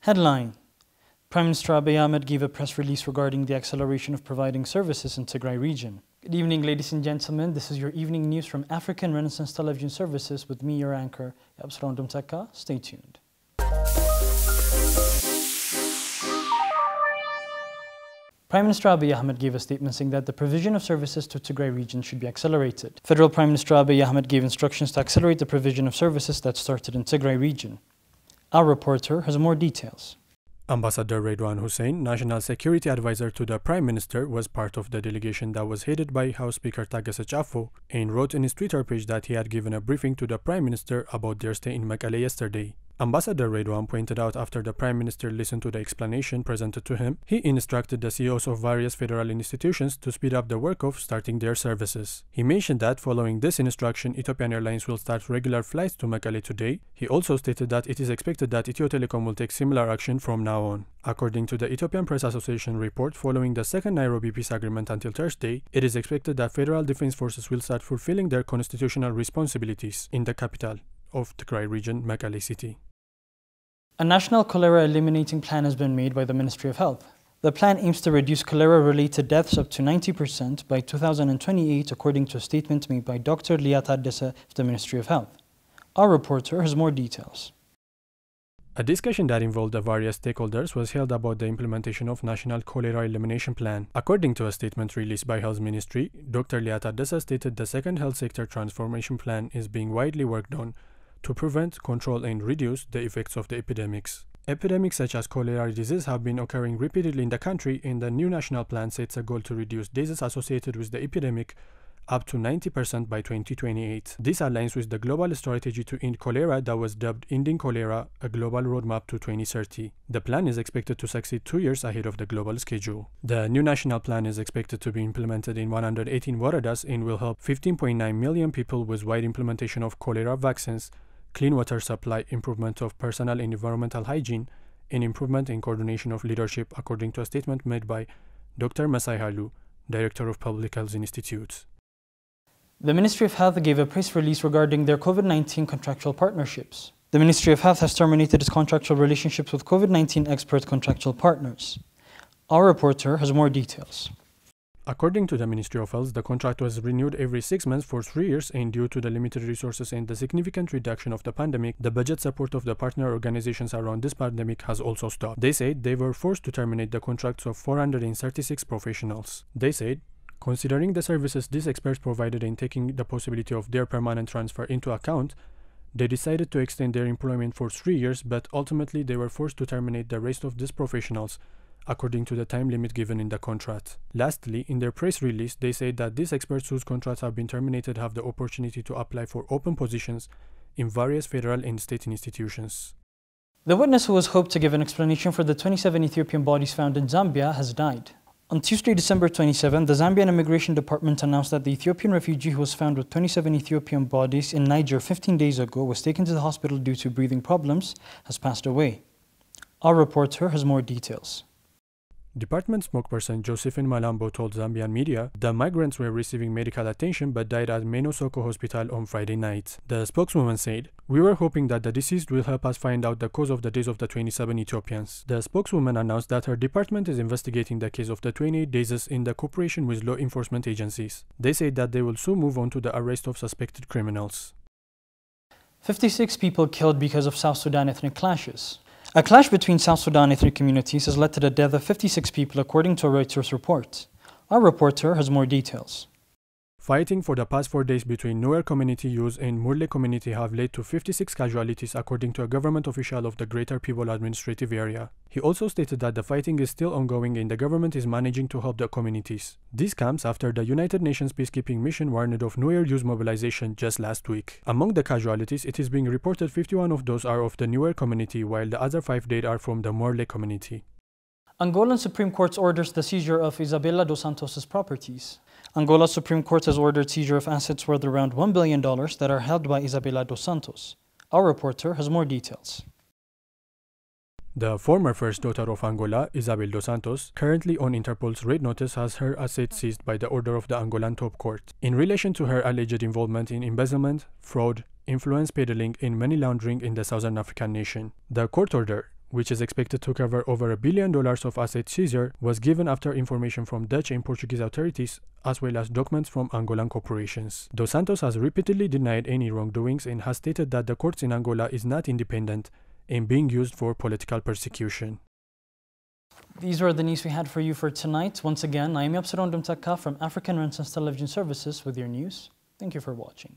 Headline: Prime Minister Abiy Ahmed gave a press release regarding the acceleration of providing services in Tigray region. Good evening, ladies and gentlemen. This is your evening news from African Renaissance Television Services with me, your anchor, Yabsron Dumteka. Stay tuned. Prime Minister Abiy Ahmed gave a statement saying that the provision of services to Tigray region should be accelerated. Federal Prime Minister Abiy Ahmed gave instructions to accelerate the provision of services that started in Tigray region. Our reporter has more details. Ambassador Redwan Hussein, National Security Advisor to the Prime Minister, was part of the delegation that was headed by House Speaker Taggese Chaffo and wrote in his Twitter page that he had given a briefing to the Prime Minister about their stay in Mekelle yesterday. Ambassador Redwan pointed out after the Prime Minister listened to the explanation presented to him, he instructed the CEOs of various federal institutions to speed up the work of starting their services. He mentioned that following this instruction, Ethiopian Airlines will start regular flights to Mekelle today. He also stated that it is expected that Ethio Telecom will take similar action from now on. According to the Ethiopian Press Association report, following the second Nairobi peace agreement until Thursday, it is expected that federal defense forces will start fulfilling their constitutional responsibilities in the capital of Tigray region, Mekelle city. A national cholera eliminating plan has been made by the Ministry of Health. The plan aims to reduce cholera-related deaths up to 90% by 2028, according to a statement made by Dr. Liat Taddese of the Ministry of Health. Our reporter has more details. A discussion that involved the various stakeholders was held about the implementation of National Cholera Elimination Plan. According to a statement released by Health Ministry, Dr. Liat Taddese stated the second health sector transformation plan is being widely worked on to prevent, control, and reduce the effects of the epidemics. Epidemics such as cholera disease have been occurring repeatedly in the country, and the new national plan sets a goal to reduce diseases associated with the epidemic up to 90% by 2028. This aligns with the global strategy to end cholera that was dubbed Ending Cholera, a global roadmap to 2030. The plan is expected to succeed 2 years ahead of the global schedule. The new national plan is expected to be implemented in 118 waradas and will help 15.9 million people with wide implementation of cholera vaccines, clean water supply, improvement of personal and environmental hygiene, and improvement in coordination of leadership, according to a statement made by Dr. Masai Halu, Director of Public Health Institutes. The Ministry of Health gave a press release regarding their COVID-19 contractual partnerships. The Ministry of Health has terminated its contractual relationships with COVID-19 expert contractual partners. Our reporter has more details. According to the Ministry of Health, the contract was renewed every 6 months for 3 years, and due to the limited resources and the significant reduction of the pandemic, the budget support of the partner organizations around this pandemic has also stopped. They said they were forced to terminate the contracts of 436 professionals. They said, considering the services these experts provided and taking the possibility of their permanent transfer into account, they decided to extend their employment for 3 years, but ultimately they were forced to terminate the rest of these professionals, according to the time limit given in the contract. Lastly, in their press release, they said that these experts whose contracts have been terminated have the opportunity to apply for open positions in various federal and state institutions. The witness who was hoped to give an explanation for the 27 Ethiopian bodies found in Zambia has died. On Tuesday, December 27, the Zambian Immigration Department announced that the Ethiopian refugee who was found with 27 Ethiopian bodies in Niger 15 days ago was taken to the hospital due to breathing problems has passed away. Our reporter has more details. Department spokesperson Josephine Malambo told Zambian media the migrants were receiving medical attention but died at Menosoko Hospital on Friday night. The spokeswoman said, "We were hoping that the deceased will help us find out the cause of the deaths of the 27 Ethiopians." The spokeswoman announced that her department is investigating the case of the 28 deaths in the cooperation with law enforcement agencies. They said that they will soon move on to the arrest of suspected criminals. 56 people killed because of South Sudan ethnic clashes. A clash between South Sudan ethnic communities has led to the death of 56 people, according to a Reuters report. Our reporter has more details. Fighting for the past 4 days between Nuer community youths and Murle community have led to 56 casualties, according to a government official of the Greater People Administrative Area. He also stated that the fighting is still ongoing and the government is managing to help the communities. This comes after the United Nations peacekeeping mission warned of Nuer youth mobilization just last week. Among the casualties, it is being reported 51 of those are of the Nuer community, while the other 5 dead are from the Murle community. Angolan Supreme Court orders the seizure of Isabella dos Santos' properties. Angola's Supreme Court has ordered seizure of assets worth around $1 billion that are held by Isabella dos Santos. Our reporter has more details. The former first daughter of Angola, Isabel dos Santos, currently on Interpol's red notice, has her assets seized by the order of the Angolan top court in relation to her alleged involvement in embezzlement, fraud, influence peddling, and money laundering in the Southern African nation. The court order, which is expected to cover over $1 billion of asset seizure, was given after information from Dutch and Portuguese authorities, as well as documents from Angolan corporations. Dos Santos has repeatedly denied any wrongdoings and has stated that the courts in Angola is not independent and being used for political persecution. These were the news we had for you for tonight. Once again, I am Yapsaron Dumtaka from African Renaissance Television Services with your news. Thank you for watching.